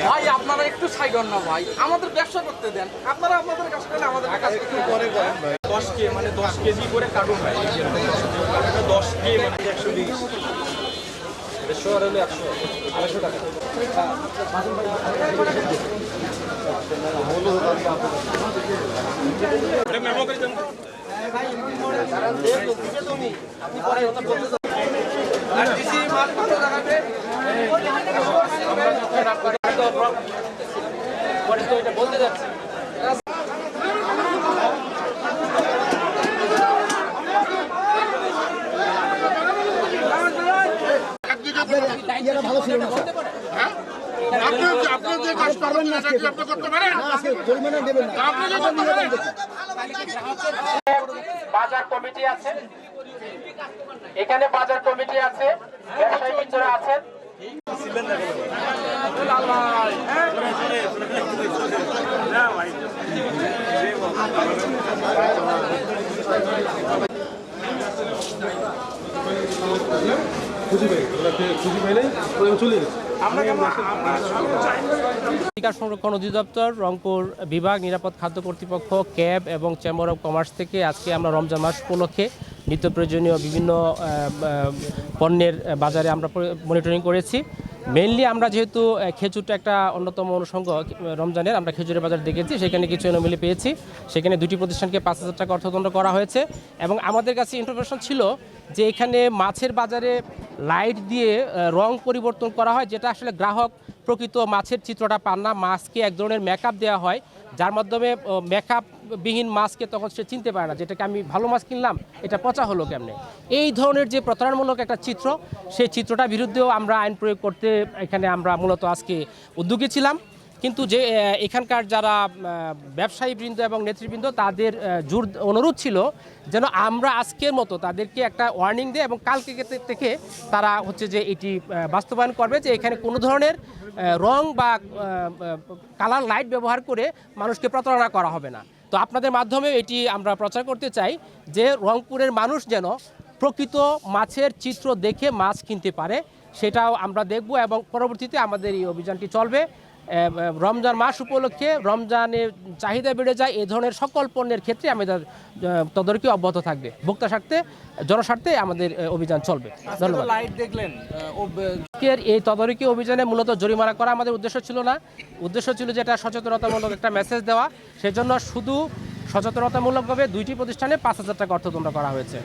ভাই আপনারা একটু সাইডন না ভাই, আমাদের ব্যবসা করতে দেন। আপনারা আপনাদের কাজ করেন, আমাদের কাজ করতে পরে করেন ভাই। 10 কে মানে 10 কেজি করে কাটুন ভাই। 10 কে মানে 120 150 আর হলে 100 250 টাকা। মেমো করে দেন ভাই। আপনি পরে কথা বলতে আর দিছি মাল কত লাগাবে? পরে তো এটা বলতে যাচ্ছি। ভালো ছিল না আপনি যে কাজ করবেন না সেটা আপনি করতে পারেন না, জরিমানা দেবেন না আপনি যে করতে পারেন। বাজার কমিটি আছে, এখানে বাজার কমিটি আছে, ব্যবসায়ী মিত্ররা আছেন। সংরক্ষণ অধিদপ্তর, রংপুর বিভাগ, নিরাপদ খাদ্য কর্তৃপক্ষ, ক্যাব এবং চেম্বার অব কমার্স থেকে আজকে আমরা রমজান মাস উপলক্ষে নিত্য প্রয়োজনীয় বিভিন্ন পণ্যের বাজারে আমরা মনিটরিং করেছি। মেইনলি আমরা যেহেতু খেজুরটা একটা অন্যতম অনুষঙ্গ রমজানের, আমরা খেজুরের বাজার দেখেছি, সেখানে কিছু এনোমেলি পেয়েছি। সেখানে দুটি প্রতিষ্ঠানকে 5,000 টাকা অর্থদণ্ড করা হয়েছে এবং আমাদের কাছে ইনফরমেশন ছিল যে এখানে মাছের বাজারে লাইট দিয়ে রং পরিবর্তন করা হয়, যেটা আসলে গ্রাহক প্রকৃত মাছের চিত্রটা পান না। মাছকে এক ধরনের মেকআপ দেওয়া হয়, যার মাধ্যমে মেকআপবিহীন মাছকে তখন সে চিনতে পারে না, যেটাকে আমি ভালো মাছ কিনলাম এটা পচা হলো কেমনে। এই ধরনের যে প্রতারণামূলক একটা চিত্র, সেই চিত্রটার বিরুদ্ধেও আমরা আইন প্রয়োগ করতে এখানে আমরা মূলত আজকে উদ্যোগী ছিলাম। কিন্তু যে এখানকার যারা ব্যবসায়ীবৃন্দ এবং নেতৃবৃন্দ, তাদের জোর অনুরোধ ছিল যেন আমরা আজকের মতো তাদেরকে একটা ওয়ার্নিং দেয় এবং কালকে থেকে তারা হচ্ছে যে এটি বাস্তবায়ন করবে, যে এখানে কোনো ধরনের রং বা কালার লাইট ব্যবহার করে মানুষকে প্রতারণা করা হবে না। তো আপনাদের মাধ্যমে এটি আমরা প্রচার করতে চাই যে রংপুরের মানুষ যেন প্রকৃত মাছের চিত্র দেখে মাছ কিনতে পারে, সেটাও আমরা দেখব এবং পরবর্তীতে আমাদের এই অভিযানটি চলবে। রমজান মাস উপলক্ষে রমজানের চাহিদা বেড়ে যায়, এই ধরনের সকল পণ্যের ক্ষেত্রে আমাদের তদারকি অব্যাহত থাকবে। ভোক্তা স্বার্থে, জনস্বার্থে আমাদের অভিযান চলবে। ধন্যবাদ। লাইট দেখলেন, এই তদারকি অভিযানে মূলত জরিমানা করা আমাদের উদ্দেশ্য ছিল না। উদ্দেশ্য ছিল যেটা সচেতনতামূলক একটা মেসেজ দেওয়া, সেজন্য শুধু সচেতনতামূলকভাবে দুইটি প্রতিষ্ঠানে 5,000 টাকা অর্থদণ্ড করা হয়েছে।